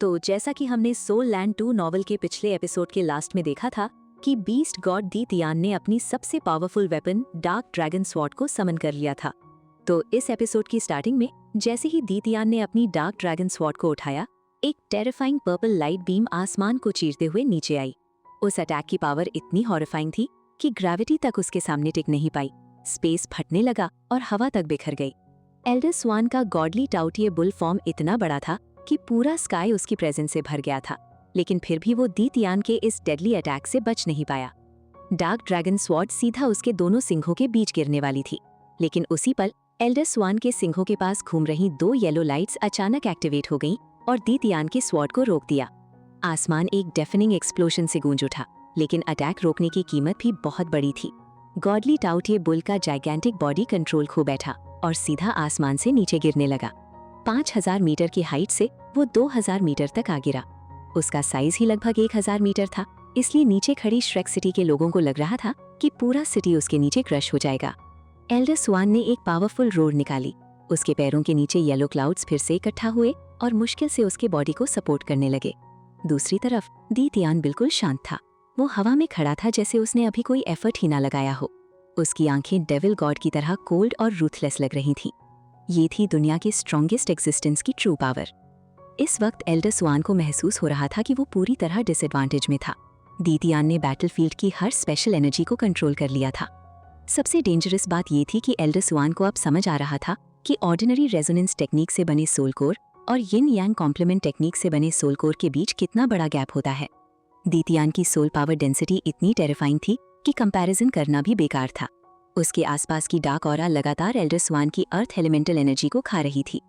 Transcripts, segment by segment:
तो जैसा कि हमने सोल लैंड 2 नॉवल के पिछले एपिसोड के लास्ट में देखा था कि बीस्ट गॉड दी तियान ने अपनी सबसे powerful weapon dark dragon sword को समन कर लिया था। तो इस एपिसोड की स्टार्टिंग में जैसे ही दी तियान ने अपनी डार्क ड्रैगन स्वॉर्ड को उठाया, एक टेरिफाइंग पर्पल लाइट बीम आसमान को चीरते हुए नीचे आई। उस अटैक की पावर इतनी हॉरिफाइंग थी कि ग्रेविटी तक उसके सामने टिक नहीं पाई। स्पेस फटने लगा और हवा तक बिखर गई। एल्डर स्वान का गॉडली टाउटिए बुल फॉर्म इतना बड़ा था कि पूरा स्काई उसकी प्रेजेंस से भर गया था, लेकिन फिर भी वो दी तियान के इस डेडली अटैक से बच नहीं पाया। डार्क ड्रैगन स्वॉर्ड सीधा उसके दोनों सिंहों के बीच गिरने वाली थी, लेकिन उसी पल एल्डर स्वान के सिंहों के पास घूम रही 2 येलो लाइट्स अचानक एक्टिवेट हो गईं और दी तियान के स्वॉर्ड को रोक दिया। आसमान एक डेफनिंग एक्सप्लोजन से गूंज उठा, लेकिन अटैक रोकने की कीमत भी बहुत बड़ी थी। गॉडली टाउटिए बुल का जाइगेंटिक बॉडी कंट्रोल खो बैठा और सीधा आसमान से नीचे गिरने लगा। 5000 मीटर की हाइट से वो 2000 मीटर तक आ गिरा। उसका साइज ही लगभग 1000 मीटर था, इसलिए नीचे खड़ी श्रेक सिटी के लोगों को लग रहा था कि पूरा सिटी उसके नीचे क्रश हो जाएगा। एल्डर स्वान ने एक पावरफुल रोर निकाली। उसके पैरों के नीचे येलो क्लाउड्स फिर से इकट्ठा हुए और मुश्किल से उसके बॉडी को सपोर्ट करने लगे। दूसरी तरफ दी तियान बिल्कुल शांत था। वो हवा में खड़ा था जैसे उसने अभी कोई एफर्ट ही ना लगाया हो। उसकी आंखें डेविल गॉड की तरह कोल्ड और रूथलेस लग रही थीं। ये थी दुनिया के स्ट्रॉन्गेस्ट एग्जिस्टेंस की ट्रू पावर। इस वक्त एल्डर स्वान को महसूस हो रहा था कि वो पूरी तरह डिसएडवांटेज में था। दी तियान ने बैटलफील्ड की हर स्पेशल एनर्जी को कंट्रोल कर लिया था। सबसे डेंजरस बात ये थी कि एल्डर स्वान को अब समझ आ रहा था कि ऑर्डिनरी रेजोनेंस टेक्निक से बने सोल कोर और यिन यांग कॉम्प्लीमेंट टेक्निक से बने सोल कोर के बीच कितना बड़ा गैप होता है। दी तियान की सोल पावर डेंसिटी इतनी टेरिफाइंग थी कि कंपैरिजन करना भी बेकार था। उसके आसपास की डार्क ऑरा लगातार एल्डर स्वान की अर्थ एलिमेंटल एनर्जी को खा रही थी,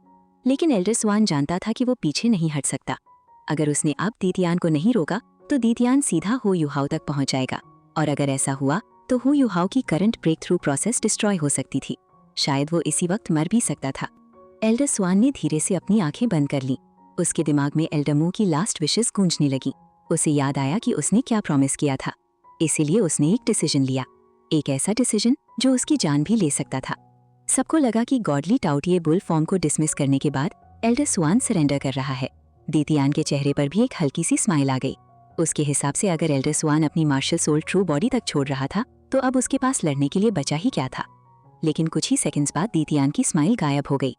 लेकिन एल्डर स्वान जानता था कि वो पीछे नहीं हट सकता। अगर उसने अब दी तियान को नहीं रोका तो दी तियान सीधा हु युहाओ तक पहुंच जाएगा, और अगर ऐसा हुआ तो हु युहाओ की current breakthrough process destroy हो सकती थी। शायद वो इसी वक्त मर भी सकता था। एल्डर स्वान ने धीरे से अपनी आंखें बंद कर ली। उसके दिमाग में एल्डर मू की लास्ट विशेस गूंजने लगी। उसे याद आया कि उसने क्या प्रॉमिस किया था, इसीलिए उसने एक डिसीजन लिया, एक ऐसा डिसीजन जो उसकी जान भी ले सकता था। सबको लगा कि गॉडली टाउटिए बुल फॉर्म को डिसमिस करने के बाद एल्डर स्वान सरेंडर कर रहा है। दी तियान के चेहरे पर भी एक हल्की सी स्माइल आ गई। उसके हिसाब से अगर एल्डर स्वान अपनी मार्शल सोल ट्रू बॉडी तक छोड़ रहा था तो अब उसके पास लड़ने के लिए बचा ही क्या था। लेकिन कुछ ही सेकंड्स बाद दी तियान की स्माइल गायब हो गई।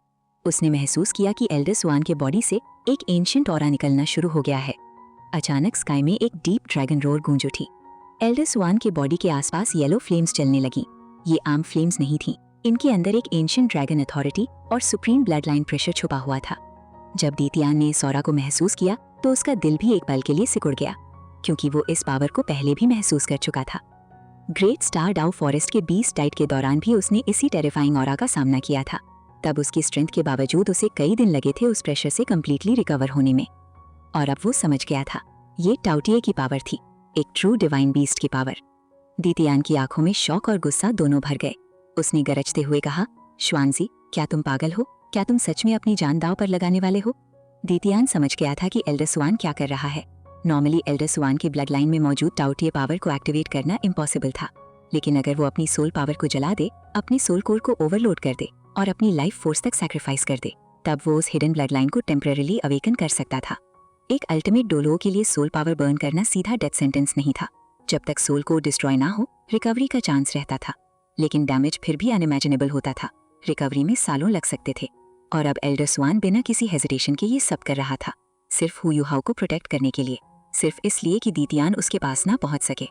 उसने महसूस किया कि एल्डर स्वान के बॉडी से एक एंशिएंट ऑरा निकलना शुरू हो गया है। अचानक स्काई में एक डीप ड्रैगन रोर गूंज उठी। एल्डर स्वान के बॉडी के आसपास येलो फ्लेम्स चलने लगी। ये आम फ्लेम्स नहीं थीं, इनके अंदर एक एंशिएंट ड्रैगन अथॉरिटी और सुप्रीम ब्लड लाइन प्रेशर छुपा हुआ था। जब दी तियान ने इस ऑरा को महसूस किया तो उसका दिल भी एक पल के लिए सिकुड़ गया, क्योंकि वो इस पावर को पहले भी महसूस कर चुका था। ग्रेट स्टार डाउ फॉरेस्ट के बीस्ट डाइट के दौरान भी उसने इसी टेरिफाइंग ऑरा का सामना किया था। तब उसकी स्ट्रेंथ के बावजूद उसे कई दिन लगे थे उस प्रेशर से कंप्लीटली रिकवर होने में। और अब वो समझ गया था, ये टाउटिए की पावर थी, एक ट्रू डिवाइन बीस्ट की पावर। दी तियान की आंखों में शौक और गुस्सा दोनों भर गए। उसने गरजते हुए कहा, श्वानजी, क्या तुम पागल हो? क्या तुम सच में अपनी जान दांव पर लगाने वाले हो? दी तियान समझ गया था कि एल्डर स्वान क्या कर रहा है। नॉर्मली एल्डर स्वान की ब्लड लाइन में मौजूद टाउटिए पावर को एक्टिवेट करना इम्पॉसिबल था, लेकिन अगर वो अपनी सोल पावर को जला दे, अपने सोल कोर को ओवरलोड कर दे और अपनी लाइफ फोर्स तक सैक्रिफाइस कर दे, तब वो उस हिडन ब्लड लाइन को टेम्पररीली अवेकन कर सकता था। एक अल्टीमेट डोलो के लिए सोल पावर बर्न करना सीधा डेथ सेंटेंस नहीं था। जब तक सोल को डिस्ट्रॉय ना हो, रिकवरी का चांस रहता था, लेकिन डैमेज फिर भी अनइमेजिनेबल होता था। रिकवरी में सालों लग सकते थे। और अब एल्डर स्वान बिना किसी हेजिटेशन के ये सब कर रहा था, सिर्फ हु युहाओ को प्रोटेक्ट करने के लिए, सिर्फ इसलिए कि दी तियान उसके पास ना पहुंच सके।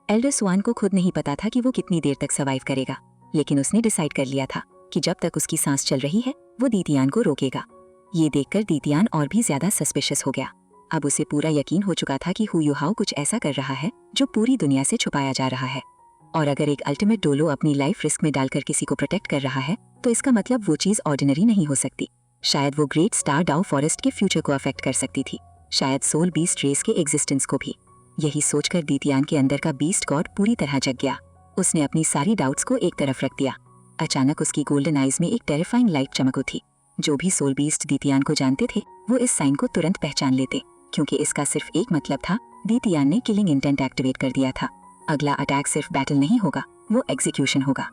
एल्डर स्वान को खुद नहीं पता था कि वो कितनी देर तक सर्वाइव करेगा, लेकिन उसने डिसाइड कर लिया था कि जब तक उसकी सांस चल रही है वो दी तियान को रोकेगा। ये देखकर दी तियान और भी ज्यादा सस्पिशियस हो गया। अब उसे पूरा यकीन हो चुका था कि हु युहाओ कुछ ऐसा कर रहा है जो पूरी दुनिया से छुपाया जा रहा है। और अगर एक अल्टीमेट डोलो अपनी लाइफ रिस्क में डालकर किसी को प्रोटेक्ट कर रहा है तो इसका मतलब वो चीज ऑर्डिनरी नहीं हो सकती। शायद वो ग्रेट स्टार डाउ फॉरेस्ट के फ्यूचर को अफेक्ट कर सकती थी, शायद सोल बीस्ट रेस के एग्जिस्टेंस को भी। यही सोचकर दी तियान के अंदर का बीस्ट गॉड पूरी तरह जग गया। उसने अपनी सारी डाउट्स को एक तरफ रख दिया। अचानक उसकी गोल्डन आइज में एक टेरिफाइंग लाइट चमक उठी। जो भी सोल बीस्ट दी तियान को जानते थे वो इस साइन को तुरंत पहचान लेते, क्योंकि इसका सिर्फ एक मतलब था, दी तियान ने किलिंग इंटेंट एक्टिवेट कर दिया था। अगला अटैक सिर्फ बैटल नहीं होगा, वो एग्जीक्यूशन होगा।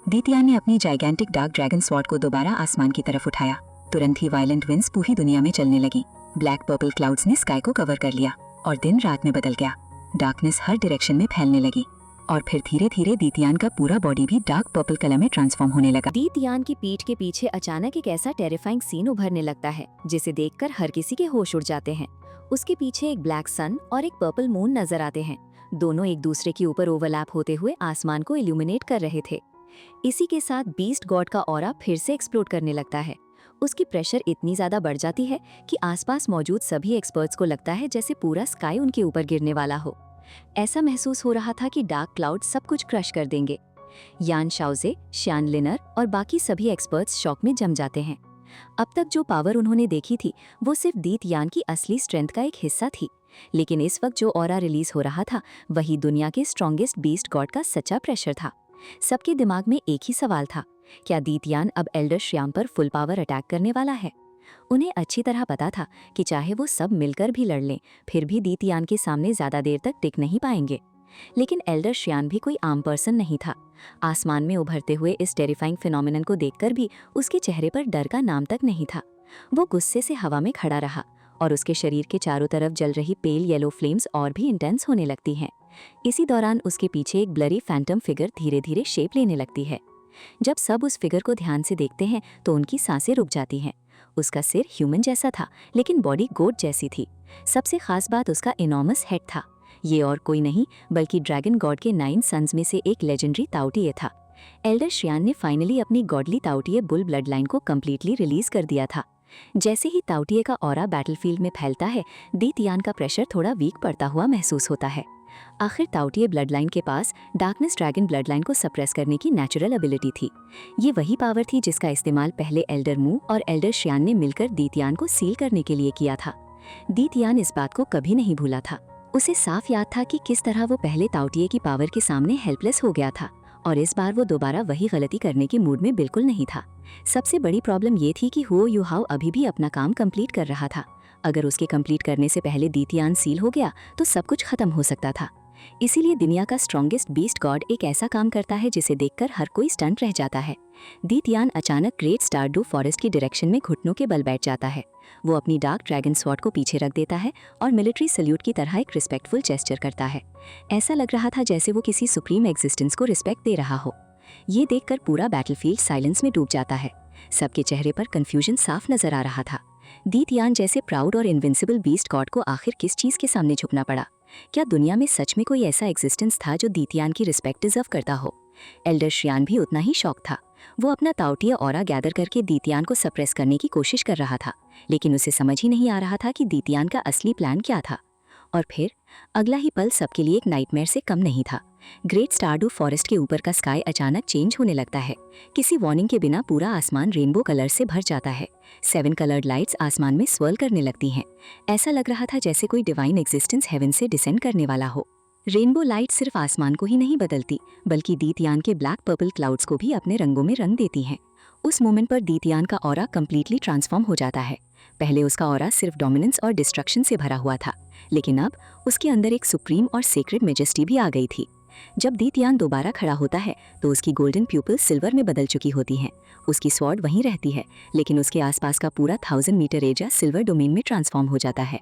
दी तियान ने अपनी जाइगेंटिक डार्क ड्रैगन स्वॉर्ड को दोबारा आसमान की तरफ उठाया। तुरंत ही वायलेंट विंड्स पूरी दुनिया में चलने लगी। ब्लैक पर्पल क्लाउड्स ने स्काई को कवर कर लिया और दिन रात में बदल गया। डार्कनेस हर डायरेक्शन में फैलने लगी और फिर धीरे धीरे दीतियान का पूरा बॉडी भी डार्क पर्पल कलर में ट्रांसफॉर्म होने लगा। दीतियान की पीठ के पीछे अचानक एक ऐसा टेरिफाइंग सीन उभरने लगता है जिसे देखकर हर किसी के होश उड़ जाते हैं। उसके पीछे एक ब्लैक सन और एक पर्पल मून नजर आते हैं। दोनों एक दूसरे के ऊपर ओवरलैप होते हुए आसमान को इल्यूमिनेट कर रहे थे। इसी के साथ बीस्ट गॉड का ऑरा फिर से एक्सप्लोड करने लगता है। उसकी प्रेशर इतनी ज्यादा बढ़ जाती है कि आसपास मौजूद सभी एक्सपर्ट्स को लगता है जैसे पूरा स्काई उनके ऊपर गिरने वाला हो। ऐसा महसूस हो रहा था कि डार्क क्लाउड सब कुछ क्रश कर देंगे। यान शाओजे, श्यान लिनर और बाकी सभी एक्सपर्ट्स शॉक में जम जाते हैं। अब तक जो पावर उन्होंने देखी थी वो सिर्फ दीतियान की असली स्ट्रेंथ का एक हिस्सा थी, लेकिन इस वक्त जो ऑरा रिलीज हो रहा था वही दुनिया के स्ट्रॉन्गेस्ट बीस्ट गॉड का सच्चा प्रेशर था। सबके दिमाग में एक ही सवाल था, क्या दीतियान अब एल्डर श्याम पर फुल पावर अटैक करने वाला है? उन्हें अच्छी तरह पता था कि चाहे वो सब मिलकर भी लड़ लें, फिर भी दीतियान के सामने ज्यादा देर तक टिक नहीं पाएंगे। लेकिन एल्डर श्यान भी कोई आम पर्सन नहीं था। आसमान में उभरते हुए इस टेरिफाइंग फिनोमिनन को देखकर भी उसके चेहरे पर डर का नाम तक नहीं था। वो गुस्से से हवा में खड़ा रहा और उसके शरीर के चारों तरफ जल रही पेल येलो फ्लेम्स और भी इंटेंस होने लगती हैं। इसी दौरान उसके पीछे एक ब्लरी फैंटम फिगर धीरे धीरे शेप लेने लगती है। जब सब उस फिगर को ध्यान से देखते हैं तो उनकी सांसें रुक जाती हैं। उसका सिर ह्यूमन जैसा था लेकिन बॉडी गोट जैसी थी। सबसे खास बात उसका इनॉर्मस हेड था। ये और कोई नहीं बल्कि ड्रैगन गॉड के 9 सन्स में से एक लेजेंडरी ताओटिए था। एल्डर श्यान ने फाइनली अपनी गॉडली ताओटिए बुल ब्लड लाइन को कम्प्लीटली रिलीज कर दिया था। जैसे ही ताओटिए का ऑरा बैटलफील्ड में फैलता है, दीतियान का प्रेशर थोड़ा वीक पड़ता हुआ महसूस होता है। आखिर ताओटिए ब्लड लाइन के पास डार्कनेस ड्रैगन ब्लड लाइन को सप्रेस करने की नेचुरल एबिलिटी थी। ये वही पावर थी जिसका इस्तेमाल पहले एल्डर मू और एल्डर श्यान ने मिलकर दीतियान को सील करने के लिए किया था। दीतियान इस बात को कभी नहीं भूला था। उसे साफ याद था कि किस तरह वो पहले ताओटिए की पावर के सामने हेल्पलेस हो गया था और इस बार वो दोबारा वही गलती करने के मूड में बिल्कुल नहीं था। सबसे बड़ी प्रॉब्लम ये थी कि हुओ युहाओ अभी भी अपना काम कंप्लीट कर रहा था। अगर उसके कंप्लीट करने से पहले दीतियान सील हो गया तो सब कुछ खत्म हो सकता था। इसीलिए दुनिया का स्ट्रॉन्गेस्ट बीस्ट गॉड एक ऐसा काम करता है जिसे देखकर हर कोई स्टंट रह जाता है। दीतियान अचानक ग्रेट स्टारडू फॉरेस्ट की डायरेक्शन में घुटनों के बल बैठ जाता है। वो अपनी डार्क ड्रैगन स्वॉर्ड को पीछे रख देता है और मिलिट्री सल्यूट की तरह एक रिस्पेक्टफुल जेस्चर करता है। ऐसा लग रहा था जैसे वो किसी सुप्रीम एग्जिस्टेंस को रिस्पेक्ट दे रहा हो। ये देखकर पूरा बैटलफील्ड साइलेंस में डूब जाता है। सबके चेहरे पर कंफ्यूजन साफ नजर आ रहा था। दीतियान जैसे प्राउड और इनविंसिबल बीस्ट गॉड को आखिर किस चीज के सामने झुकना पड़ा? क्या दुनिया में सच में कोई ऐसा एग्जिस्टेंस था जो दीतियान की रिस्पेक्ट डिजर्व करता हो? एल्डर श्यान भी उतना ही शॉक था। वो अपना ताओटिया ऑरा गैदर करके दीतियान को सप्रेस करने की कोशिश कर रहा था, लेकिन उसे समझ ही नहीं आ रहा था कि दीतियान का असली प्लान क्या था। और फिर अगला ही पल सबके लिए एक नाइटमेयर से कम नहीं था। ग्रेट स्टारडू फॉरेस्ट के ऊपर का स्काई अचानक चेंज होने लगता है। किसी वार्निंग के बिना पूरा आसमान रेनबो कलर से भर जाता है। 7 कलर्ड लाइट्स आसमान में स्वर्ल करने लगती हैं। ऐसा लग रहा था जैसे कोई डिवाइन एग्जिस्टेंस हेवन से डिसेंड करने वाला हो। रेनबो लाइट सिर्फ आसमान को ही नहीं बदलती बल्कि दीतियान के ब्लैक पर्पल क्लाउड्स को भी अपने रंगों में रंग देती हैं। उस मोमेंट पर दीतियान का ऑरा कंप्लीटली ट्रांसफॉर्म हो जाता है। पहले उसका ऑरा सिर्फ डोमिनेंस और डिस्ट्रक्शन से भरा हुआ था, लेकिन अब उसके अंदर एक सुप्रीम और सेक्रेड मेजेस्टी भी आ गई थी। जब दीतियान दोबारा खड़ा होता है तो उसकी गोल्डन प्यूपल सिल्वर में बदल चुकी होती हैं। उसकी स्वॉर्ड वहीं रहती है, लेकिन उसके आसपास का पूरा 1000 मीटर एरिया सिल्वर डोमेन में ट्रांसफॉर्म हो जाता है।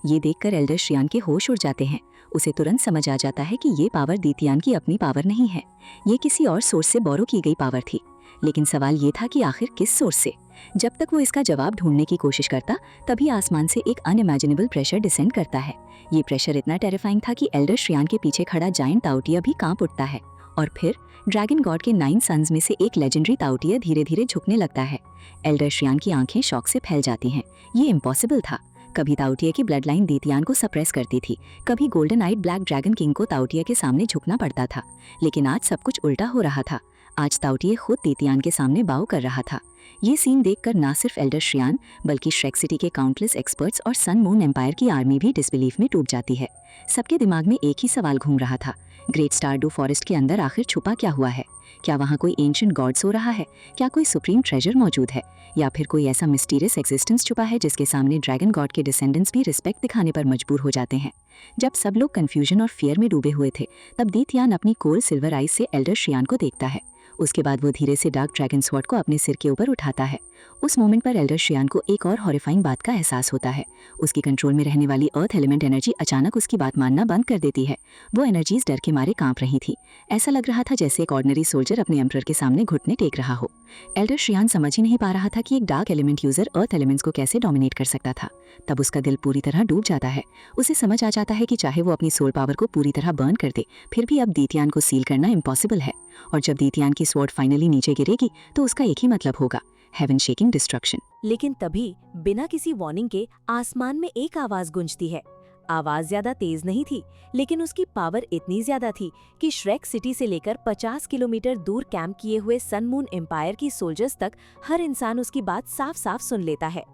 ये देखकर एल्डर श्यान के होश उड़ जाते हैं। उसे तुरंत समझ आ जाता है कि ये पावर दीतियान की अपनी पावर नहीं है, ये किसी और सोर्स से बोरो की गई पावर थी। लेकिन सवाल ये था कि आखिर किस सोर्स से? जब तक वो इसका जवाब ढूंढने की कोशिश करता, तभी आसमान से एक अनइमेजिनेबल प्रेशर डिसेंड करता है। ये प्रेशर इतना टेरिफाइंग था कि एल्डर श्यान के पीछे खड़ा जायंट ताओटिया भी कांप उठता है। और फिर ड्रैगन गॉड के 9 सन्स में से एक लेजेंडरी ताओटिया धीरे धीरे झुकने लगता है। एल्डर श्यान की आंखें शॉक से फैल जाती हैं। ये इम्पॉसिबल था। कभी ताओटिया की ब्लड लाइन दीतियान को सप्रेस करती थी, कभी गोल्डन आइड ब्लैक ड्रैगन किंग को ताओटिया के सामने झुकना पड़ता था। लेकिन आज सब कुछ उल्टा हो रहा था। आज ताओटिया खुद दीतियान के सामने बाव कर रहा था। ये सीन देखकर ना सिर्फ एल्डर श्यान बल्कि श्रेक सिटी के काउंटलेस एक्सपर्ट्स और सन मून एम्पायर की आर्मी भी डिसबिलीफ में टूट जाती है। सबके दिमाग में एक ही सवाल घूम रहा था, ग्रेट स्टारडू फॉरेस्ट के अंदर आखिर छुपा क्या हुआ है? क्या वहाँ कोई एंशिएंट गॉड सो रहा है? क्या कोई सुप्रीम ट्रेजर मौजूद है? या फिर कोई ऐसा मिस्टीरियस एग्जिस्टेंस छुपा है जिसके सामने ड्रैगन गॉड के डिसेंडेंट्स भी रिस्पेक्ट दिखाने पर मजबूर हो जाते हैं? जब सब लोग कंफ्यूजन और फियर में डूबे हुए थे, तब दीतियान अपनी कोल्ड सिल्वर आइज से एल्डर श्यान को देखता है। उसके बाद वो धीरे से डार्क ड्रैगन स्वॉर्ड को अपने सिर के ऊपर उठाता है उस मोमेंट पर एल्डर श्रियान को एक और हॉरिफाइंग बात का एहसास होता है। उसकी कंट्रोल में रहने वाली अर्थ एलिमेंट एनर्जी अचानक उसकी बात मानना बंद कर देती है। वो एनर्जीज डर के मारे कांप रही थी। ऐसा लग रहा था जैसे एक ऑर्डिनरी सोल्जर अपने एम्परर के सामने घुटने टेक रहा हो। एल्डर श्रियान समझ ही नहीं पा रहा था कि एक dark element user earth elements को कैसे डोमिनेट कर सकता था। तब उसका दिल पूरी तरह डूब जाता है। उसे समझ आ जाता है कि चाहे वो अपनी सोल पावर को पूरी तरह बर्न कर दे, फिर भी अब दीतियान को सील करना इम्पॉसिबल है। और जब दीतियान की स्वॉर्ड फाइनली नीचे गिरेगी तो उसका एक ही मतलब होगा, हेवन शेकिंग डिस्ट्रक्शन। लेकिन तभी बिना किसी वार्निंग के आसमान में एक आवाज गूंजती है। आवाज ज्यादा तेज नहीं थी, लेकिन उसकी पावर इतनी ज्यादा थी कि श्रेक सिटी से लेकर 50 किलोमीटर दूर कैंप किए हुए सन मून एम्पायर की सोल्जर्स तक हर इंसान उसकी बात साफ साफ सुन लेता है।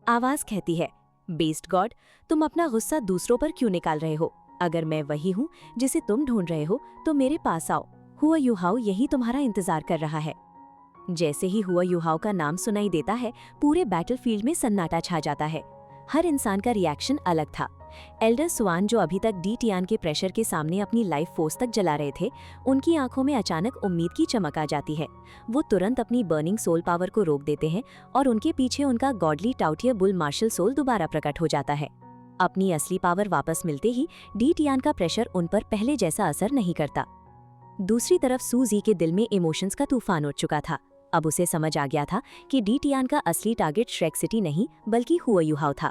आवाज कहती है, बेस्ट गॉड, तुम अपना गुस्सा दूसरों पर क्यों निकाल रहे हो? अगर मैं वही हूँ जिसे तुम ढूंढ रहे हो तो मेरे पास आओ। हुआ युहाओ यही तुम्हारा इंतजार कर रहा है। जैसे ही हुआ युहाओ का नाम सुनाई देता है, पूरे बैटलफील्ड में सन्नाटा छा जाता है। हर इंसान का रिएक्शन अलग था। एल्डर स्वान, जो अभी तक डीटियान के प्रेशर के सामने अपनी लाइफ फोर्स तक जला रहे थे, उनकी आंखों में अचानक उम्मीद की चमक आ जाती है। वो तुरंत अपनी बर्निंग सोल पावर को रोक देते हैं और उनके पीछे उनका गॉडली टाउटियर बुल मार्शल सोल दोबारा प्रकट हो जाता है। अपनी असली पावर वापस मिलते ही डीटियान का प्रेशर उन पर पहले जैसा असर नहीं करता। दूसरी तरफ सूजी के दिल में इमोशंस का तूफान उठ चुका था। अब उसे समझ आ गया था कि डीटियान का असली टारगेट श्रेक सिटी नहीं बल्कि हुआ युहाओ था।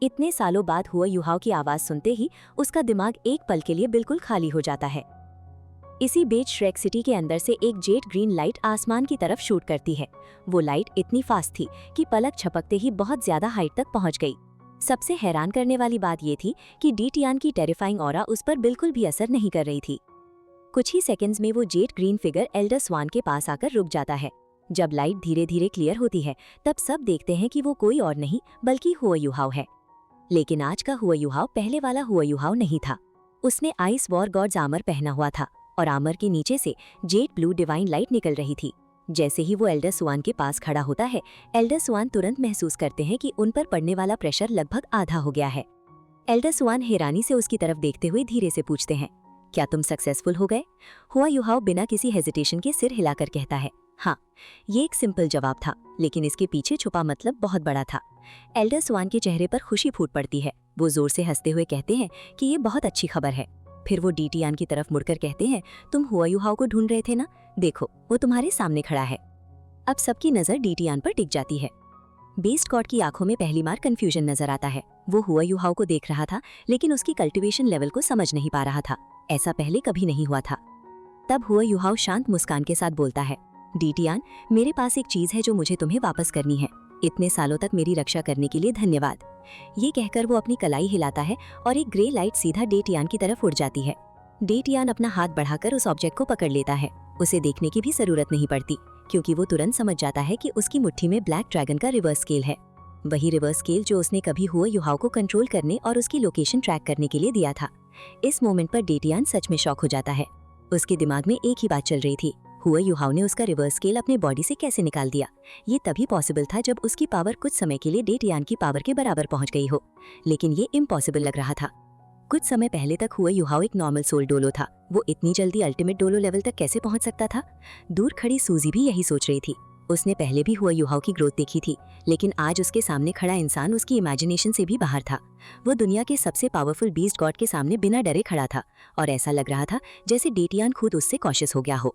इतने सालों बाद हुआ युहाओ की आवाज सुनते ही उसका दिमाग एक पल के लिए बिल्कुल खाली हो जाता है। इसी बीच श्रेक सिटी के अंदर से एक जेट ग्रीन लाइट आसमान की तरफ शूट करती है। वो लाइट इतनी फास्ट थी कि पलक झपकते ही बहुत ज्यादा हाइट तक पहुंच गई। सबसे हैरान करने वाली बात ये थी कि डीटियान की टेरिफाइंग ऑरा उस पर बिल्कुल भी असर नहीं कर रही थी। कुछ ही सेकंड्स में वो जेट ग्रीन फिगर एल्डर स्वान के पास आकर रुक जाता है। जब लाइट धीरे धीरे क्लियर होती है, तब सब देखते हैं कि वो कोई और नहीं बल्कि हुआ युहाओ है। लेकिन आज का हुआ युहाओ पहले वाला हुआ युहाओ नहीं था। उसने आइस वॉर गॉड्स आर्मर पहना हुआ था और आर्मर के नीचे से जेट ब्लू डिवाइन लाइट निकल रही थी। जैसे ही वो एल्डर स्वान के पास खड़ा होता है, एल्डर स्वान तुरंत महसूस करते हैं कि उन पर पड़ने वाला प्रेशर लगभग आधा हो गया है। एल्डर स्वान हैरानी से उसकी तरफ देखते हुए धीरे से पूछते हैं, क्या तुम सक्सेसफुल हो गए? हुआ युहाओ बिना किसी हेजिटेशन के सिर हिलाकर कहता है, हाँ। ये एक सिंपल जवाब था, लेकिन इसके पीछे छुपा मतलब बहुत बड़ा था। एल्डर स्वान के चेहरे पर खुशी फूट पड़ती है। वो जोर से हंसते हुए कहते हैं कि ये बहुत अच्छी खबर है। फिर वो डीटियान की तरफ मुड़कर कहते हैं, तुम हुआ युहाओ को ढूंढ रहे थे ना? देखो, वो तुम्हारे सामने खड़ा है। अब सबकी नजर डीटियान पर टिक जाती है। बेस्ट गॉड की आंखों में पहली बार कंफ्यूजन नजर आता है। वो हुआ युहाओ को देख रहा था, लेकिन उसकी कल्टीवेशन लेवल को समझ नहीं पा रहा था। ऐसा पहले कभी नहीं हुआ था। तब हुआ युहाओ शांत मुस्कान के साथ बोलता है, डीटियान, मेरे पास एक चीज है जो मुझे तुम्हें वापस करनी है। इतने सालों तक मेरी रक्षा करने के लिए धन्यवाद। ये कहकर वो अपनी कलाई हिलाता है और एक ग्रे लाइट सीधा डीटियान की तरफ उड़ जाती है। डीटियान अपना हाथ बढ़ाकर उस ऑब्जेक्ट को पकड़ लेता है। उसे देखने की भी जरूरत नहीं पड़ती, क्योंकि वो तुरंत समझ जाता है कि उसकी मुट्ठी में ब्लैक ड्रैगन का रिवर्स स्केल है। वही रिवर्स स्केल जो उसने कभी हुआ युहाओ को कंट्रोल करने और उसकी लोकेशन ट्रैक करने के लिए दिया था। इस मोमेंट पर डीटियान सच में शॉक हो जाता है। उसके दिमाग में एक ही बात चल रही थी, हुआ युहाओ ने उसका रिवर्स स्केल अपने बॉडी से कैसे निकाल दिया। ये तभी पॉसिबल था जब उसकी पावर कुछ समय के लिए डीटियान की पावर के बराबर पहुंच गई हो, लेकिन ये इम्पॉसिबल लग रहा था। कुछ समय पहले तक हुआ युहाओ एक नॉर्मल सोल डोलो था। वो इतनी जल्दी अल्टीमेट डोलो लेवल तक कैसे पहुंच सकता था? दूर खड़ी सूजी भी यही सोच रही थी। उसने पहले भी हुआ युहाओ की ग्रोथ देखी थी, लेकिन आज उसके सामने खड़ा इंसान उसकी इमेजिनेशन से भी बाहर था। वो दुनिया के सबसे पावरफुल बीस्ट गॉड के सामने बिना डरे खड़ा था और ऐसा लग रहा था जैसे डीटियान खुद उससे कॉशियस हो गया हो।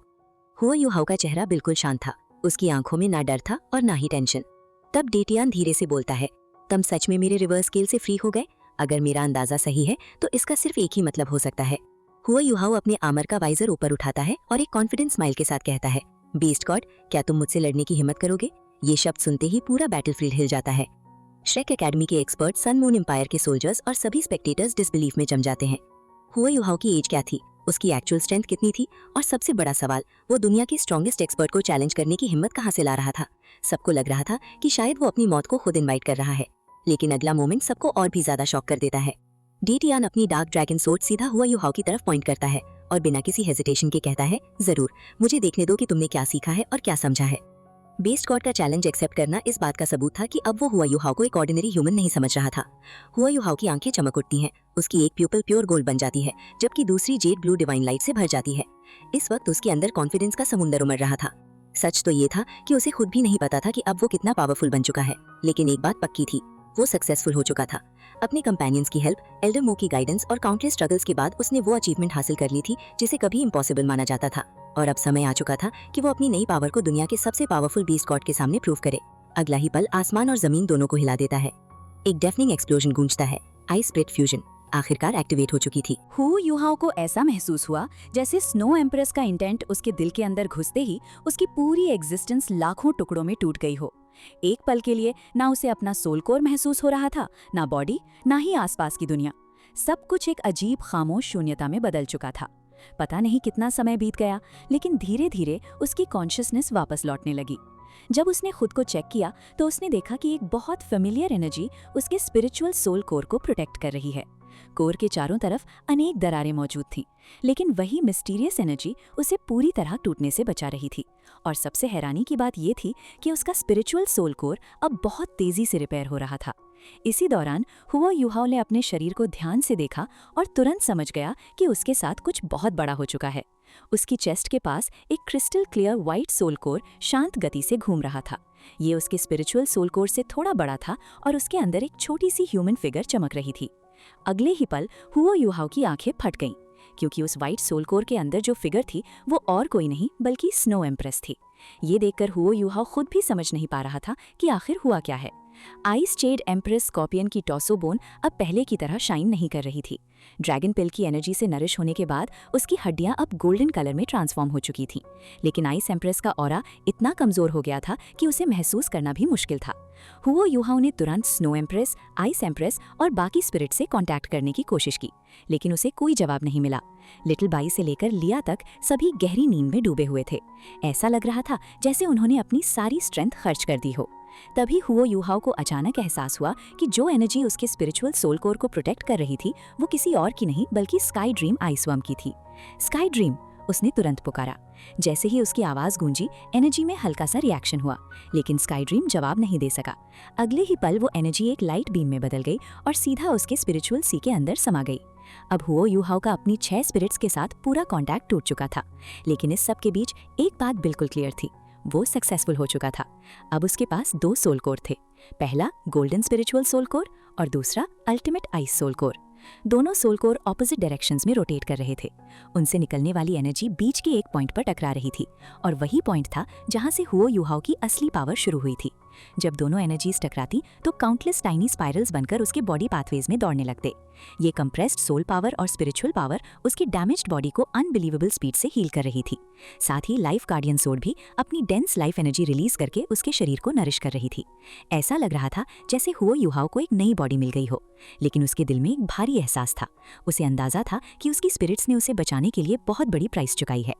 हुआ युहाओ का चेहरा बिल्कुल शांत था। उसकी आंखों में ना डर था और ना ही टेंशन। तब डीटियान धीरे से बोलता है, तुम सच में मेरे रिवर्स स्केल से फ्री हो गए? अगर मेरा अंदाजा सही है तो इसका सिर्फ एक ही मतलब हो सकता है। हुआ युहाओ अपने आर्मर का वाइजर ऊपर उठाता है और एक कॉन्फिडेंस स्माइल के साथ कहता है, बीस्ट गॉड, क्या तुम मुझसे लड़ने की हिम्मत करोगे? ये शब्द सुनते ही पूरा बैटलफील्ड हिल जाता है। श्रेक एकेडमी के एक्सपर्ट, सन मून एम्पायर के सोल्जर्स और सभी स्पेक्टेटर्स डिसबिलीफ में जम जाते हैं। हुआ युहाओ की एज क्या थी, उसकी एक्चुअल स्ट्रेंथ कितनी थी, और सबसे बड़ा सवाल, वो दुनिया के स्ट्रॉन्गेस्ट एक्सपर्ट को चैलेंज करने की हिम्मत कहाँ से ला रहा था? सबको लग रहा था कि शायद वो अपनी मौत को खुद इनवाइट कर रहा है, लेकिन अगला मोमेंट सबको और भी ज्यादा शॉक कर देता है। डीटियान अपनी डार्क ड्रैगन सोर्ड सीधा हुआ युहाओ की तरफ पॉइंट करता है और बिना किसी हेजिटेशन के कहता है, जरूर, मुझे देखने दो कि तुमने क्या सीखा है और क्या समझा है। बेस्ट गॉड का चैलेंज एक्सेप्ट करना इस बात का सबूत था कि अब वो हुआ युहाओ को एक ऑर्डिनरी ह्यूमन नहीं समझ रहा था। हुआ युहाओ की आंखें चमक उठती हैं, उसकी एक प्यूपल प्योर गोल्ड बन जाती है, जबकि दूसरी जेड ब्लू डिवाइन लाइट से भर जाती है। इस वक्त उसके अंदर कॉन्फिडेंस का समुंदर उमड़ रहा था। सच तो ये था कि उसे खुद भी नहीं पता था कि अब वो कितना पावरफुल बन चुका है, लेकिन एक बात पक्की थी, वो सक्सेसफुल हो चुका था। अपने कंपेनियंस की हेल्प, एल्डर मो की गाइडेंस और काउंटलेस स्ट्रगल्स के बाद उसने वो अचीवमेंट हासिल कर ली थी जिसे कभी इम्पॉसिबल माना जाता था। और अब समय आ चुका था कि वो अपनी नई पावर को दुनिया के सबसे पावरफुल बीस्ट गॉड के सामने प्रूव करे। अगला ही पल आसमान और जमीन दोनों को हिला देता है। एक डेफनिंग एक्सप्लोजन गूंजता है। आइस स्प्लिट फ्यूजन आखिरकार एक्टिवेट हो चुकी थी। हु युहाओ को ऐसा महसूस हुआ जैसे स्नो एम्प्रेस का इंटेंट उसके दिल के अंदर घुसते ही उसकी पूरी एग्जिस्टेंस लाखों टुकड़ों में टूट गई हो। एक पल के लिए ना उसे अपना सोल कोर महसूस हो रहा था, ना बॉडी, ना ही आसपास की दुनिया। सब कुछ एक अजीब खामोश शून्यता में बदल चुका था। पता नहीं कितना समय बीत गया, लेकिन धीरे धीरे उसकी कॉन्शियसनेस वापस लौटने लगी। जब उसने खुद को चेक किया तो उसने देखा कि एक बहुत फेमिलियर एनर्जी उसके स्पिरिचुअल सोल कोर को प्रोटेक्ट कर रही है। कोर के चारों तरफ अनेक दरारें मौजूद थीं, लेकिन वही मिस्टीरियस एनर्जी उसे पूरी तरह टूटने से बचा रही थी। और सबसे हैरानी की बात यह थी कि उसका स्पिरिचुअल सोल कोर अब बहुत तेजी से रिपेयर हो रहा था। इसी दौरान हुओ युहाओ ने अपने शरीर को ध्यान से देखा और तुरंत समझ गया कि उसके साथ कुछ बहुत बड़ा हो चुका है। उसकी चेस्ट के पास एक crystal clear white soul core शांत गति से घूम रहा था। ये उसके स्पिरिचुअल सोल कोर से थोड़ा बड़ा था और उसके अंदर एक छोटी सी ह्यूमन फिगर चमक रही थी। अगले ही पल हुओ युहाओ की आंखें फट गईं, क्योंकि उस व्हाइट सोल कोर के अंदर जो फिगर थी वो और कोई नहीं बल्कि स्नो एम्प्रेस थी। ये देखकर हुओ युहाओ खुद भी समझ नहीं पा रहा था कि आखिर हुआ क्या है। आइस चेड एम्प्रेस स्कॉर्पियन की टॉसो बोन अब पहले की तरह शाइन नहीं कर रही थी। ड्रैगन पिल की एनर्जी से नरिश होने के बाद उसकी हड्डियां अब गोल्डन कलर में ट्रांसफॉर्म हो चुकी थीं। लेकिन आइस एम्प्रेस का ऑरा इतना कमजोर हो गया था कि उसे महसूस करना भी मुश्किल था। हुओ युहाओ ने तुरंत स्नो एम्प्रेस, आइस एम्प्रेस और बाकी स्पिरिट से कांटेक्ट करने की कोशिश की, लेकिन उसे कोई जवाब नहीं मिला। लिटिल बाई से लेकर लिया तक सभी गहरी नींद में डूबे हुए थे। ऐसा लग रहा था जैसे उन्होंने अपनी सारी स्ट्रेंथ खर्च कर दी हो। तभी हुओ युहाओ को अचानक एहसास हुआ कि जो एनर्जी उसके स्पिरिचुअल सोल कोर को प्रोटेक्ट कर रही थी वो किसी और की नहीं बल्कि स्काई ड्रीम आइसवर्म की थी। स्काई ड्रीम, उसने तुरंत पुकारा। जैसे ही उसकी आवाज गूंजी, एनर्जी में हल्का सा रिएक्शन हुआ, लेकिन स्काई ड्रीम जवाब नहीं दे सका। अगले ही पल वो एनर्जी एक लाइट बीम में बदल गई और सीधा उसके स्पिरिचुअल सी के अंदर समा गई। अब हुओ युहाओ का अपनी 6 स्पिरिट्स के साथ पूरा कांटेक्ट टूट चुका था, लेकिन इस सब के बीच एक बात बिल्कुल क्लियर थी, वो सक्सेसफुल हो चुका था। अब उसके पास 2 सोल कोर थे, पहला गोल्डन स्पिरिचुअल सोल कोर और दूसरा अल्टीमेट आइस सोल कोर। दोनों सोल कोर ऑपोजिट डायरेक्शंस में रोटेट कर रहे थे। उनसे निकलने वाली एनर्जी बीच के एक पॉइंट पर टकरा रही थी और वही पॉइंट था जहां से हुओ युहाओ की असली पावर शुरू हुई थी। जब दोनों एनर्जीज टकराती तो काउंटलेस टाइनी स्पाइरल्स बनकर उसके बॉडी पाथवेज में दौड़ने लगते। ये कंप्रेस्ड सोल पावर और स्पिरिचुअल पावर उसकी डैमेज्ड बॉडी को अनबिलीवेबल स्पीड से हील कर रही थी। साथ ही लाइफ गार्डियन सोड भी अपनी डेंस लाइफ एनर्जी रिलीज करके उसके शरीर को नरिश कर रही थी। ऐसा लग रहा था जैसे हुओ युहाओ को एक नई बॉडी मिल गई हो, लेकिन उसके दिल में एक भारी एहसास था। उसे अंदाजा था कि उसकी स्पिरिट्स ने उसे बचाने के लिए बहुत बड़ी प्राइस चुकाई है।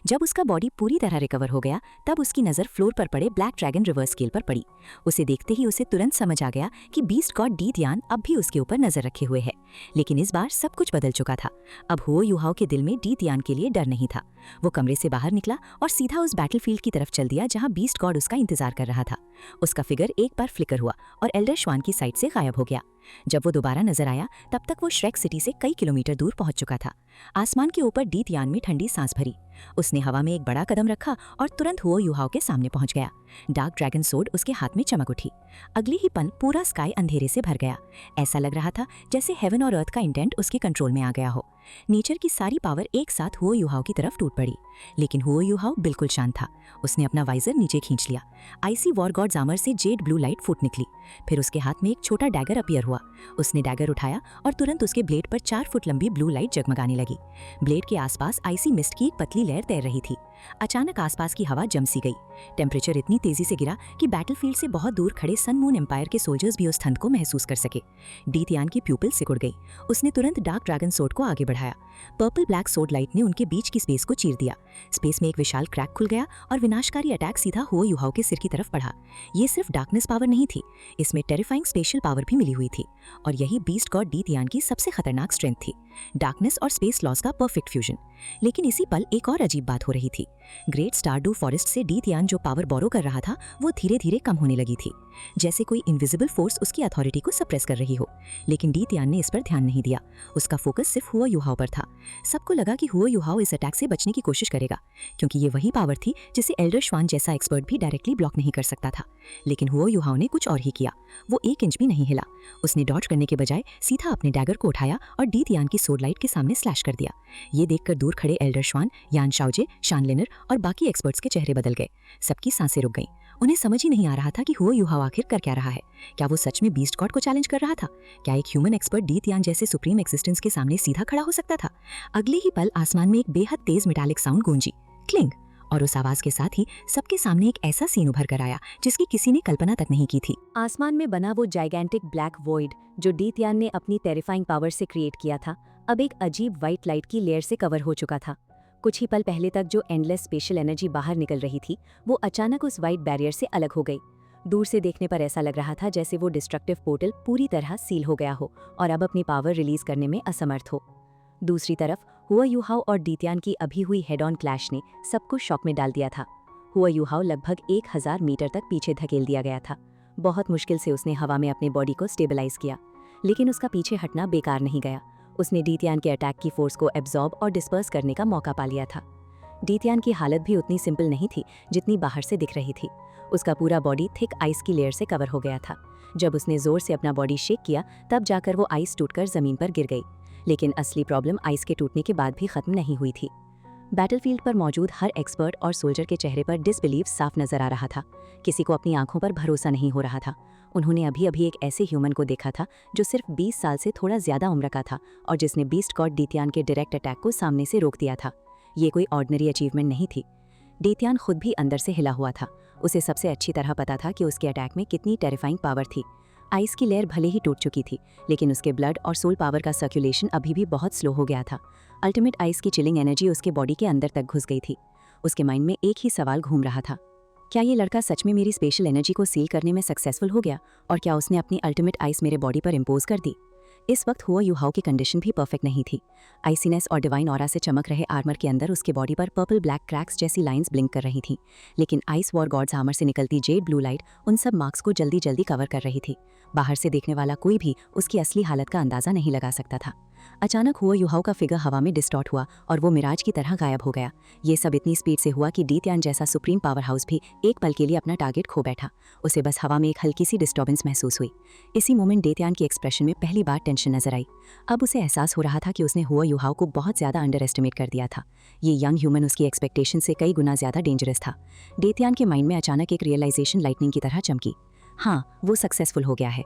जब उसका बॉडी पूरी तरह रिकवर हो गया, तब उसकी नज़र फ्लोर पर पड़े ब्लैक ड्रैगन रिवर्स स्केल पर पड़ी। उसे देखते ही उसे तुरंत समझ आ गया कि बीस्ट गॉड डी तियान अब भी उसके ऊपर नजर रखे हुए है। लेकिन इस बार सब कुछ बदल चुका था। अब हुओ युहाओ के दिल में डी तियान के लिए डर नहीं था। वो कमरे से बाहर निकला और सीधा उस बैटलफील्ड की तरफ चल दिया जहां बीस्ट गॉड उसका इंतजार कर रहा था। उसका फिगर एक बार फ्लिकर हुआ और एल्डर श्वान की साइड से गायब हो गया। जब वो दोबारा नजर आया, तब तक वो श्रेक सिटी से कई किलोमीटर दूर पहुंच चुका था। आसमान के ऊपर डी तियान में ठंडी सांस भरी। उसने हवा में एक बड़ा कदम रखा और तुरंत हुओ युहाओ के सामने पहुंच गया। डार्क ड्रैगन सोड उसके हाथ में चमक उठी। अगली ही पल पूरा स्काई अंधेरे से भर गया। ऐसा लग रहा था जैसे हेवन और अर्थ का इंटेंट उसके कंट्रोल में आ गया हो। नेचर की सारी पावर एक साथ हुओ युहाओ की तरफ टूट पड़ी, लेकिन हुओ युहाओ बिल्कुल शांत था। उसने अपना वाइजर नीचे खींच लिया। आइसी वॉर गॉड जामर से जेड ब्लू लाइट फूट निकली। फिर उसके हाथ में एक छोटा डैगर अपीयर हुआ। उसने डैगर उठाया और तुरंत उसके ब्लेड पर 4 फुट लंबी ब्लू लाइट जगमगाने लगी। ब्लेड के आसपास आइसी मिस्ट की एक पतली लेयर तैर रही थी। अचानक आसपास की हवा जम सी गई। टेम्परेचर इतनी तेजी से गिरा कि बैटलफील्ड से बहुत दूर खड़े सन मून एम्पायर के सोल्जर्स भी उस ठंड को महसूस कर सके। डी तियान की प्यूपिल सिकुड़ गई। उसने तुरंत डार्क ड्रैगन सोड को आगे बढ़ाया। पर्पल ब्लैक सोड लाइट ने उनके बीच की स्पेस को चीर दिया। स्पेस में एक विशाल क्रैक खुल गया और विनाशकारी अटैक सीधा हुओ युहाओ के सिर की तरफ बढ़ा। ये सिर्फ डार्कनेस पावर नहीं थी, इसमें टेरिफाइंग स्पेशल पावर भी मिली हुई थी। और यही बीस्ट गॉड डी तियान की सबसे खतरनाक स्ट्रेंथ थी, डार्कनेस और स्पेस लॉस का परफेक्ट फ्यूजन। लेकिन इसी पल एक और अजीब बात हो रही थी। ग्रेट स्टारडू फॉरेस्ट से डी तियान जो पावर बोरो कर रहा था, वो धीरे धीरे कम होने लगी थी। जैसे कोई इनविजिबल फोर्स उसकी अथॉरिटी को सप्रेस कर रही हो। लेकिन डी तियान ने इस पर ध्यान नहीं दिया। उसका फोकस सिर्फ हुआ युहाओ पर था। सबको लगा कि हुआ युहाओ इस अटैक से बचने की कोशिश करेगा, क्योंकि ये वही पावर थी जिसे एल्डर श्वान जैसा एक्सपर्ट भी डायरेक्टली ब्लॉक नहीं कर सकता था। लेकिन हुआ युहाओ ने कुछ और ही किया। वो 1 इंच भी नहीं हिला। उसने डॉज करने के बजाय सीधा अपने डैगर को उठाया और डी तियान की सोड लाइट के सामने स्लैश कर दिया। ये देखकर दूर खड़े एल्डर श्वान, यान शाओजे, शान लेनर और बाकी एक्सपर्ट्स के चेहरे बदल गए। सबकी सांसें रुक गईं। उन्हें समझ ही नहीं आ रहा था कि हुआ युहाओ आखिर कर क्या रहा है। क्या वो सच में बीस्ट गॉड को चैलेंज कर रहा था? क्या एक ह्यूमन एक्सपर्ट डी तियान जैसे सुप्रीम एक्सिस्टेंस के सामने सीधा खड़ा हो सकता था? अगले ही पल आसमान में एक बेहद तेज मेटालिक साउंड गूंजी, क्लिंग, और उस आवाज के साथ ही सबके सामने एक ऐसा सीन उभर कर आया जिसकी किसी ने कल्पना तक नहीं की थी। आसमान में बना वो जाइगेंटिक ब्लैक वॉइड जो डी तियान ने अपनी टेरिफाइंग पावर से क्रिएट किया था, अब एक अजीब व्हाइट लाइट की लेयर से कवर हो चुका था। कुछ ही पल पहले तक जो एंडलेस स्पेशल एनर्जी बाहर निकल रही थी, वो अचानक उस व्हाइट बैरियर से अलग हो गई। दूर से देखने पर ऐसा लग रहा था जैसे वो डिस्ट्रक्टिव पोर्टल पूरी तरह सील हो गया हो और अब अपनी पावर रिलीज करने में असमर्थ हो। दूसरी तरफ हुआ युहाओ और डी तियान की अभी हुई हेड ऑन क्लैश ने सबको शॉक में डाल दिया था। हुआ युहाओ लगभग 1000 मीटर तक पीछे धकेल दिया गया था। बहुत मुश्किल से उसने हवा में अपने बॉडी को स्टेबलाइज किया, लेकिन उसका पीछे हटना बेकार नहीं गया। उसने डी तियान के अटैक की फोर्स को एब्जॉर्ब और डिस्पर्स करने का मौका पा लिया था। डी तियान की हालत भी उतनी सिंपल नहीं थी जितनी बाहर से दिख रही थी। उसका पूरा बॉडी थिक आइस की लेयर से कवर हो गया था। जब उसने जोर से अपना बॉडी शेक किया, तब जाकर वो आइस टूटकर जमीन पर गिर गई। लेकिन असली प्रॉब्लम आइस के टूटने के बाद भी खत्म नहीं हुई थी। बैटलफील्ड पर मौजूद हर एक्सपर्ट और सोल्जर के चेहरे पर डिसबिलीफ साफ नजर आ रहा था। किसी को अपनी आंखों पर भरोसा नहीं हो रहा था। उन्होंने अभी अभी एक ऐसे ह्यूमन को देखा था जो सिर्फ 20 साल से थोड़ा ज्यादा उम्र का था और जिसने बीस्ट गॉड डी तियान के डायरेक्ट अटैक को सामने से रोक दिया था। ये कोई ऑर्डिनरी अचीवमेंट नहीं थी। डी तियान खुद भी अंदर से हिला हुआ था। उसे सबसे अच्छी तरह पता था कि उसके अटैक में कितनी टेरिफाइंग पावर थी। आइस की लेयर भले ही टूट चुकी थी, लेकिन उसके ब्लड और सोल पावर का सर्कुलेशन अभी भी बहुत स्लो हो गया था। अल्टीमेट आइस की चिलिंग एनर्जी उसके बॉडी के अंदर तक घुस गई थी। उसके माइंड में एक ही सवाल घूम रहा था, क्या ये लड़का सच में मेरी स्पेशल एनर्जी को सील करने में सक्सेसफुल हो गया, और क्या उसने अपनी अल्टीमेट आइस मेरे बॉडी पर इम्पोज कर दी? इस वक्त हुआ युहाओ की कंडीशन भी परफेक्ट नहीं थी। आइसीनेस और डिवाइन ऑरा से चमक रहे आर्मर के अंदर उसके बॉडी पर पर्पल ब्लैक क्रैक्स जैसी लाइंस ब्लिंक कर रही थीं, लेकिन आइस वॉर गॉड्स आर्मर से निकलती जेड ब्लू लाइट उन सब मार्क्स को जल्दी जल्दी कवर कर रही थी। बाहर से देखने वाला कोई भी उसकी असली हालत का अंदाजा नहीं लगा सकता था। अचानक हुआ युहाओ का फिगर हवा में डिस्टॉर्ट हुआ और वो मिराज की तरह गायब हो गया। ये सब इतनी स्पीड से हुआ कि डी तियान जैसा सुप्रीम पावर हाउस भी एक पल के लिए अपना टारगेट खो बैठा। उसे बस हवा में एक हल्की सी डिस्टर्बेंस महसूस हुई। इसी मोमेंट डी तियान की एक्सप्रेशन में पहली बार टेंशन नजर आई। अब उसे एहसास हो रहा था कि उसने हुआ युहाओ को बहुत ज्यादा अंडर एस्टिमेट कर दिया था। ये यंग ह्यूमन उसकी एक्सपेक्टेशन से कई गुना ज्यादा डेंजरस था। डी तियान के माइंड में अचानक एक रियलाइजेशन लाइटनिंग की तरह चमकी। हाँ, वो सक्सेसफुल हो गया है।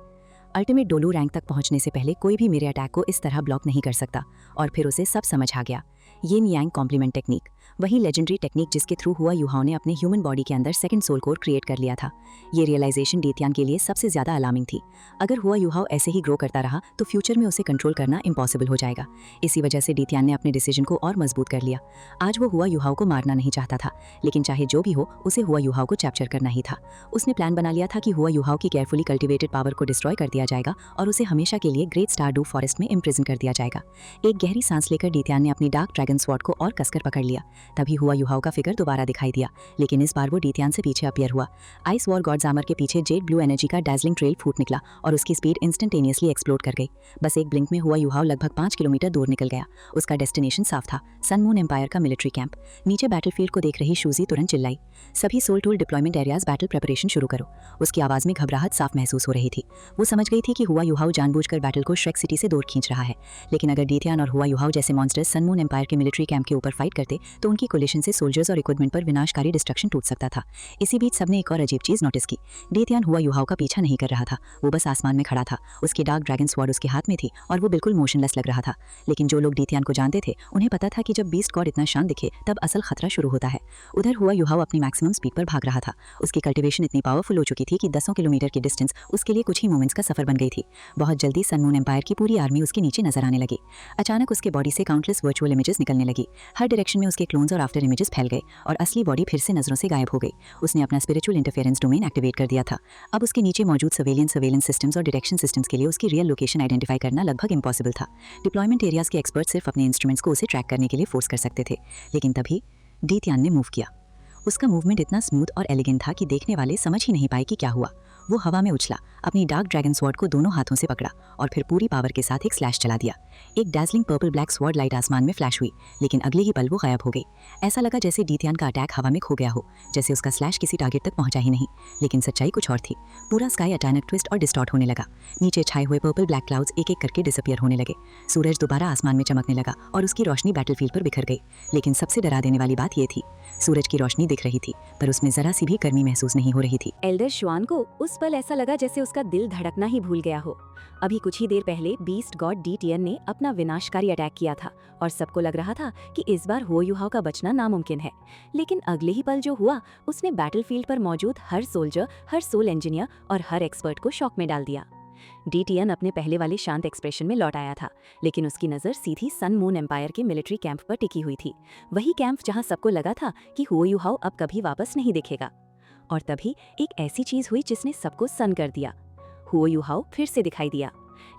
अल्टीमेट डोलू रैंक तक पहुंचने से पहले कोई भी मेरे अटैक को इस तरह ब्लॉक नहीं कर सकता। और फिर उसे सब समझ आ गया। यिन यांग कॉम्प्लीमेंट टेक्निक, वही लेजेंडरी टेक्निक जिसके थ्रू हुआ युहाओ ने अपने ह्यूमन बॉडी के अंदर सेकंड सोल कोर क्रिएट कर लिया था। ये रियलाइजेशन डी तियान के लिए सबसे ज्यादा अलार्मिंग थी। अगर हुआ युहाओ ऐसे ही ग्रो करता रहा तो फ्यूचर में उसे कंट्रोल करना इम्पॉसिबल हो जाएगा। इसी वजह से डी तियान ने अपने डिसीजन को और मजबूत कर लिया। आज वो हुआ युहाओ को मारना नहीं चाहता था, लेकिन चाहे जो भी हो उसे हुआ युहाओ को कैप्चर करना ही था। उसने प्लान बना लिया था कि हुआ युहाओ की केयरफुली कल्टिवेटेड पावर को डिस्ट्रॉय कर दिया जाएगा और उसे हमेशा के लिए ग्रेट स्टारडू फॉरेस्ट में इम्प्रिजन कर दिया जाएगा। एक गहरी सांस लेकर डी तियान ने अपनी डार्क ड्रैगन स्वॉर्ड को और कसकर पकड़ लिया। तभी हुआ युहाओ का फिगर दोबारा दिखाई दिया, लेकिन इस बार वो डी तियान से पीछे अपीयर हुआ। आइस वॉर गॉड्स आर्मर के पीछे जेड ब्लू एनर्जी का डैजलिंग ट्रेल फूट निकला और उसकी स्पीड इंस्टेंटेनियसली एक्सप्लोड कर गई। बस एक ब्लिंक में हुआ युहाओ लगभग 5 किलोमीटर दूर निकल गया। उसका डेस्टिनेशन साफ था, सन मून एम्पायर का मिलिट्री कैंप। नीचे बैटलफील्ड को देख रही शूजी तुरंत चिल्लाई, सभी soul tool deployment areas battle preparation शुरू करो। उसकी आवाज में घबराहट साफ महसूस हो रही थी। वो समझ गई थी कि हुआ युहाओ जानबूझकर बैटल को श्रेक सिटी से दूर खींच रहा है, लेकिन अगर डी तियान और हुआ युहाओ जैसे मॉन्स्टर्स सन मून एम्पायर के मिलिट्री कैंप के ऊपर फाइट करते तो उनकी कोलिशन से सोल्जर्स और इक्विपमेंट पर विनाशकारी डिस्ट्रक्शन टूट सकता था। इसी बीच सबने एक और अजीब चीज नोटिस की। डी तियान हुआ युहाओ का पीछा नहीं कर रहा था, वो बस आसमान में खड़ा था। उसकी डार्क ड्रैगन स्वॉर्ड उसके हाथ में थी और वो बिल्कुल मोशनलेस लग रहा था। लेकिन जो लोग डी तियान को जानते थे उन्हें पता था कि जब बीस्ट गॉड इतना शांत दिखे तब असल खतरा शुरू होता है। उधर हुआ युहाओ अपनी मैक्सिमम स्पीड पर भाग रहा था। उसकी कल्टिवेशन इतनी पावरफुल हो चुकी थी कि 10 किलोमीटर की डिस्टेंस उसके लिए कुछ ही मोमेंट्स का सफर बन गई थी। बहुत जल्दी सन मून एम्पायर की पूरी आर्मी उसके नीचे नजर आने लगी। अचानक उसके बॉडी से काउंटलेस वर्चुअल इमेजेस निकलने लगी। हर डायरेक्शन में उसके क्लोन्स और आफ्टर इमेजेस फैल गए और असली बॉडी फिर से नजरों से गायब हो गई। उसने अपना स्पिरिचुअल इंटरफेरेंस डोमेन एक्टिवेट कर दिया था। अब उसके नीचे मौजूद सर्वेलेंस सिस्टम्स और डिटेक्शन सिस्टम्स के लिए उसकी रियल लोकेशन आइडेंटिफाई करना लगभग इम्पॉसिबल था। डिप्लॉयमेंट एरियाज के एक्सपर्ट सिर्फ अपने इंस्ट्रूमेंट्स को उसे ट्रैक करने के लिए फोर्स कर सकते थे। लेकिन तभी डी तियान ने मूव किया। उसका मूवमेंट इतना स्मूथ और एलिगेंट था कि देखने वाले समझ ही नहीं पाए कि क्या हुआ। वो हवा में उछला, अपनी डार्क ड्रैगन स्वॉर्ड को दोनों हाथों से पकड़ा और फिर पूरी पावर के साथ एक स्लैश चला दिया। एक डैज़लिंग पर्पल ब्लैक स्वॉर्ड लाइट आसमान में फ्लैश हुई, लेकिन अगले ही पल वो गायब हो गई। ऐसा लगा जैसे डीथियान का अटैक हवा में खो गया हो, जैसे उसका स्लैश किसी टारगेट तक पहुंचा ही नहीं। लेकिन सच्चाई कुछ और थी। पूरा स्काई अचानक ट्विस्ट और डिस्टॉर्ट होने लगा। नीचे छाए हुए पर्पल ब्लैक क्लाउड्स एक एक करके डिसअपियर होने लगे। सूरज दोबारा आसमान में चमकने लगा और उसकी रोशनी बैटलफील्ड पर बिखर गई। लेकिन सबसे डरा देने वाली बात ये थी, सूरज की रोशनी दिख रही थी पर उसमें जरा सी भी गर्मी महसूस नहीं हो रही थी। एल्डर शुआन को उस पल ऐसा लगा जैसे उसका दिल धड़कना ही भूल गया हो। अभी कुछ ही देर पहले बीस्ट गॉड डीटियन ने अपना विनाशकारी अटैक किया था और सबको लग रहा था कि इस बार हुओ युहाओ का बचना नामुमकिन है। लेकिन अगले ही पल जो हुआ, उसने बैटलफील्ड पर मौजूद हर सोल्जर, हर सोल इंजीनियर और हर एक्सपर्ट को शॉक में डाल दिया। डीटियन अपने पहले वाले शांत एक्सप्रेशन में लौट आया था, लेकिन उसकी नज़र सीधी सन मून एम्पायर के मिलिट्री कैंप पर टिकी हुई थी। वही कैंप जहां सबको लगा था कि हुओ युहाओ अब कभी वापस नहीं दिखेगा। और तभी एक ऐसी चीज हुई जिसने सबको सन कर दिया। हुओ युहाओ फिर से दिखाई दिया,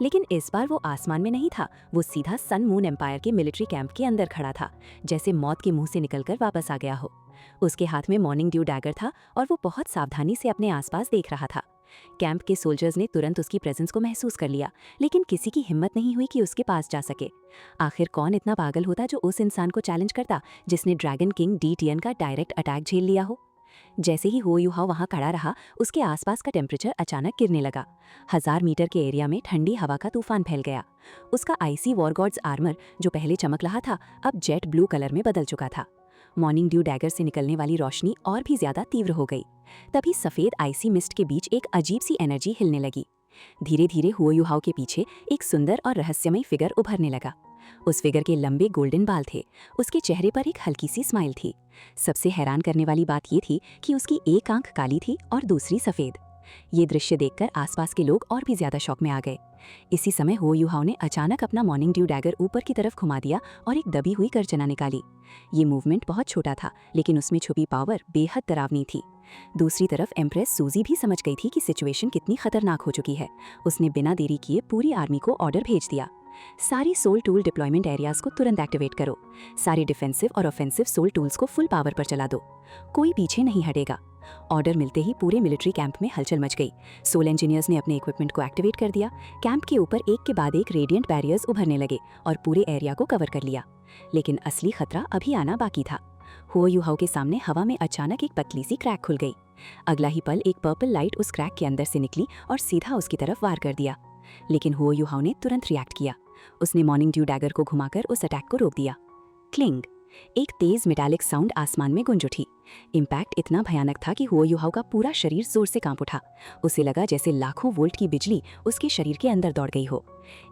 लेकिन इस बार वो आसमान में नहीं था। वो सीधा सन मून एम्पायर के मिलिट्री कैंप के अंदर खड़ा था, जैसे मौत के मुंह से निकलकर वापस आ गया हो। उसके हाथ में मॉर्निंग ड्यू डैगर था और वो बहुत सावधानी से अपने आसपास देख रहा था। कैंप के सोल्जर्स ने तुरंत उसकी प्रेजेंस को महसूस कर लिया, लेकिन किसी की हिम्मत नहीं हुई कि उसके पास जा सके। आखिर कौन इतना पागल होता जो उस इंसान को चैलेंज करता जिसने ड्रैगन किंग डीटियन का डायरेक्ट अटैक झेल लिया हो। जैसे ही हुओ युहाओ वहां खड़ा रहा, उसके आसपास का टेम्परेचर अचानक गिरने लगा। 1000 मीटर के एरिया में ठंडी हवा का तूफान फैल गया। उसका आईसी वॉर गॉड्स आर्मर जो पहले चमक रहा था, अब जेट ब्लू कलर में बदल चुका था। मॉर्निंग ड्यू डैगर से निकलने वाली रोशनी और भी ज्यादा तीव्र हो गई। तभी सफेद आईसी मिस्ट के बीच एक अजीब सी एनर्जी हिलने लगी। धीरे धीरे हुओ युहाओ के पीछे एक सुंदर और रहस्यमय फिगर उभरने लगा। उस फिगर के लंबे गोल्डन बाल थे, उसके चेहरे पर एक हल्की सी स्माइल थी। सबसे हैरान करने वाली बात ये थी कि उसकी एक आंख काली थी और दूसरी सफेद। ये दृश्य देखकर आसपास के लोग और भी ज्यादा शॉक में आ गए। इसी समय हुओ युहाओ ने अचानक अपना मॉर्निंग ड्यू डैगर ऊपर की तरफ घुमा दिया और एक दबी हुई गर्जना निकाली। ये मूवमेंट बहुत छोटा था, लेकिन उसमें छुपी पावर बेहद डरावनी थी। दूसरी तरफ एम्प्रेस सूजी भी समझ गई थी कि सिचुएशन कितनी खतरनाक हो चुकी है। उसने बिना देरी किए पूरी आर्मी को ऑर्डर भेज दिया, सारी सोल टूल डिप्लॉयमेंट एरियाज को तुरंत एक्टिवेट करो। सारे डिफेंसिव और ऑफेंसिव सोल टूल्स को फुल पावर पर चला दो। कोई पीछे नहीं हटेगा। ऑर्डर मिलते ही पूरे मिलिट्री कैंप में हलचल मच गई। सोल इंजीनियर्स ने अपने इक्विपमेंट को एक्टिवेट कर दिया। कैंप के ऊपर एक के बाद एक रेडिएंट बैरियर्स उभरने लगे और पूरे एरिया को कवर कर लिया। लेकिन असली खतरा अभी आना बाकी था। हुओ युहाओ के सामने हवा में अचानक एक पतली सी क्रैक खुल गई। अगला ही पल एक पर्पल लाइट उस क्रैक के अंदर से निकली और सीधा उसकी तरफ वार कर दिया। लेकिन हुओ युहाओ ने तुरंत रिएक्ट किया। उसने मॉर्निंग ड्यू डैगर को घुमाकर उस अटैक को रोक दिया। क्लिंग, एक तेज मेटालिक साउंड आसमान में गूंज उठी। इम्पैक्ट इतना भयानक था कि हुओ युहाओ का पूरा शरीर जोर से कांप उठा। उसे लगा जैसे लाखों वोल्ट की बिजली उसके शरीर के अंदर दौड़ गई हो।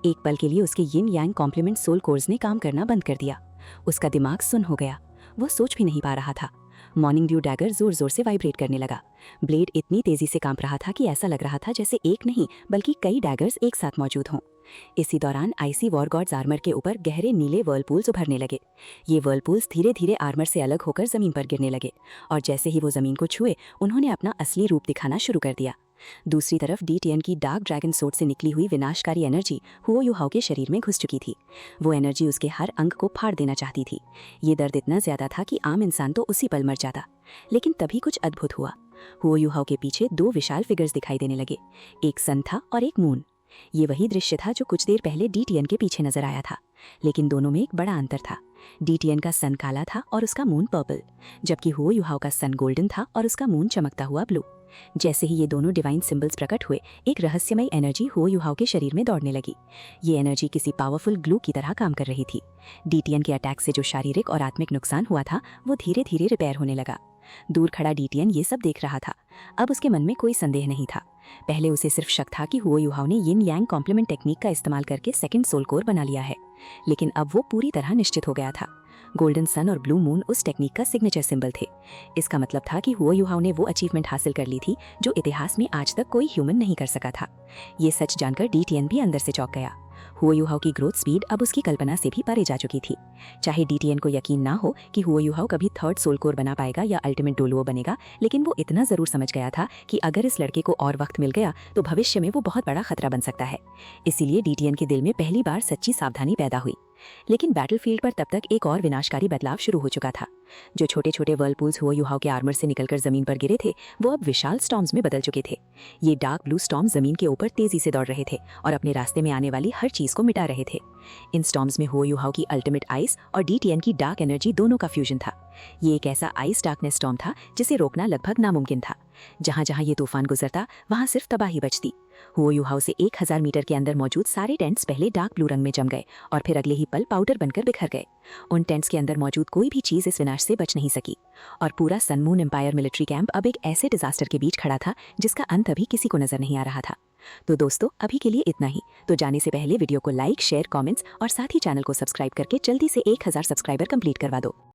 एक पल के लिए उसके यिन यांग कॉम्प्लीमेंट सोल कोर्स ने काम करना बंद कर दिया। उसका दिमाग सुन्न हो गया। वो सोच भी नहीं पा रहा था। मॉर्निंग ड्यू डैगर जोर जोर से वाइब्रेट करने लगा। ब्लेड इतनी तेजी से कांप रहा था कि ऐसा लग रहा था जैसे एक नहीं बल्कि कई डैगर्स एक साथ मौजूद हों। इसी दौरान आईसी वॉर गॉड्स आर्मर के ऊपर गहरे नीले वर्लपूल्स उभरने लगे। ये वर्लपूल्स धीरे धीरे आर्मर से अलग होकर जमीन पर गिरने लगे और जैसे ही वो जमीन को छुए, उन्होंने अपना असली रूप दिखाना शुरू कर दिया। दूसरी तरफ डीटियन की डार्क ड्रैगन सोर्ड से निकली हुई विनाशकारी एनर्जी हुओ युहाओ के शरीर में घुस चुकी थी। वो एनर्जी उसके हर अंग को फाड़ देना चाहती थी। ये दर्द इतना ज्यादा था कि आम इंसान तो उसी पल मर जाता। लेकिन तभी कुछ अद्भुत हुआ। हुओ युहाओ के पीछे दो विशाल फिगर्स दिखाई देने लगे। एक सन था और एक मून। ये वही दृश्य था जो कुछ देर पहले डीटियन के पीछे नजर आया था, लेकिन दोनों में एक बड़ा अंतर था। डीटियन का सन काला था और उसका मून पर्पल, जबकि हुओ युहाओ का सन गोल्डन था और उसका मून चमकता हुआ ब्लू। जैसे ही ये दोनों डिवाइन सिंबल्स प्रकट हुए, एक रहस्यमय एनर्जी हुओ युहाओ के शरीर में दौड़ने लगी। ये एनर्जी किसी पावरफुल ग्लू की तरह काम कर रही थी। डीटियन के अटैक से जो शारीरिक और आत्मिक नुकसान हुआ था, वो धीरे धीरे रिपेयर होने लगा। दूर खड़ा डीटियन ये सब देख रहा था। अब उसके मन में कोई संदेह नहीं था। पहले उसे सिर्फ शक था कि हुओ युहाओ ने यिन यांग कॉम्प्लीमेंट टेक्निक का इस्तेमाल करके सेकंड सोल कोर बना लिया है, लेकिन अब वो पूरी तरह निश्चित हो गया था। गोल्डन सन और ब्लू मून उस टेक्निक का सिग्नेचर सिंबल थे। इसका मतलब था कि हुओ युहाओ ने वो अचीवमेंट हासिल कर ली थी जो इतिहास में आज तक कोई ह्यूमन नहीं कर सका था। ये सच जानकर डीटियन भी अंदर से चौंक गया। हुओ युहाओ की ग्रोथ स्पीड अब उसकी कल्पना से भी परे जा चुकी थी। चाहे डीटियन को यकीन ना हो कि हुओ युहाओ कभी थर्ड सोल कोर बना पाएगा या अल्टीमेट डोलुओ बनेगा, लेकिन वो इतना जरूर समझ गया था कि अगर इस लड़के को और वक्त मिल गया तो भविष्य में वो बहुत बड़ा खतरा बन सकता है। इसीलिए डीटियन के दिल में पहली बार सच्ची सावधानी पैदा हुई। लेकिन बैटलफील्ड पर तब तक एक और विनाशकारी बदलाव शुरू हो चुका था। जो छोटे छोटे वर्लपूल्स हुआ युहाओं के आर्मर से निकलकर जमीन पर गिरे थे, वो अब विशाल स्टॉर्म्स में बदल चुके थे। ये डार्क ब्लू स्टॉर्म जमीन के ऊपर तेजी से दौड़ रहे थे और अपने रास्ते में आने वाली हर चीज को मिटा रहे थे। इन स्टॉर्म्स में हुआ युहाओं की अल्टीमेट आइस और DTN की डार्क एनर्जी दोनों का फ्यूजन था। ये एक ऐसा आइस डार्कनेस स्टॉर्म था जिसे रोकना लगभग नामुमकिन था। जहां जहां ये तूफान गुजरता वहां सिर्फ तबाही बचती। हुओ युहाओं से 1000 मीटर के अंदर मौजूद सारे टेंट्स पहले डार्क ब्लू रंग में जम गए और फिर अगले ही पल पाउडर बनकर बिखर गए। उन टेंट्स के अंदर मौजूद कोई भी चीज इस विनाश से बच नहीं सकी और पूरा Sun Moon Empire military camp अब एक ऐसे डिजास्टर के बीच खड़ा था जिसका अंत अभी किसी को नजर नहीं आ रहा था। तो दोस्तों, अभी के लिए इतना ही। तो जाने से पहले वीडियो को लाइक, शेयर, कमेंट्स और साथ ही चैनल को सब्सक्राइब करके जल्दी से 1000 सब्सक्राइबर कंप्लीट करवा दो।